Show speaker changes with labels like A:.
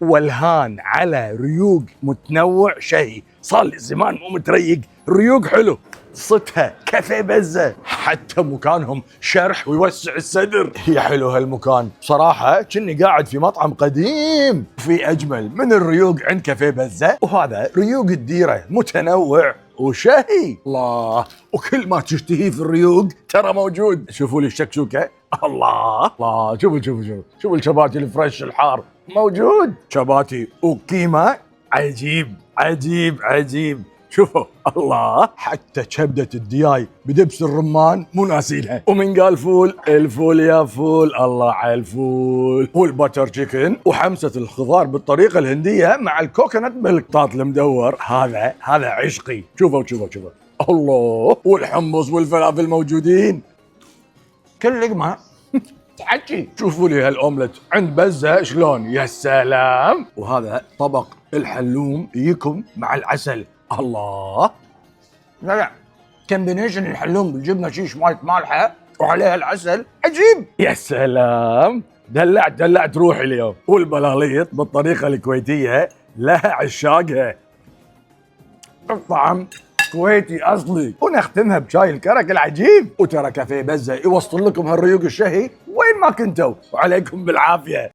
A: والهان على ريوق متنوع شهي. صار لي زمان مو متريق، ريوق حلو صتها كافيه بزة، حتى مكانهم شرح ويوسع الصدر. يا حلو هالمكان بصراحة، كني قاعد في مطعم قديم. في أجمل من الريوق عند كافيه بزة، وهذا ريوق الديرة متنوع وشهي. الله، وكل ما تشتهيه في الريوق ترى موجود. شوفوا لي الشكشوكة، الله الله، شوفوا الشباتي الفريش الحار موجود. شباتي وقيمة عجيب عجيب عجيب. شوفوا الله، حتى كبدة الدياي بدبس الرمان مو ناسينها. ومن قال فول، الفول يا فول، الله على الفول. والبتر تشيكن وحمسة الخضار بالطريقة الهندية مع الكوكونات ميلك طاط المدور، هذا عشقي. شوفوا الله، والحمص والفلافل موجودين. كل لقمة تحكي. شوفوا لي هالاومليت عند بزة شلون، يا سلام. وهذا طبق الحلوم يكم مع العسل، الله. لا كمبينيشن الحلوم بالجبنه شيش مايت مالحه وعليها العسل عجيب. يا سلام، دلعت روحي اليوم. والبلاليط بالطريقه الكويتيه لها عشاقها، الطعم كويتي اصلي. ونختمها بشاي الكرك العجيب. وترى كافيه بزة يوصل لكم هالريوق الشهي وين ما كنتوا، وعليكم بالعافيه.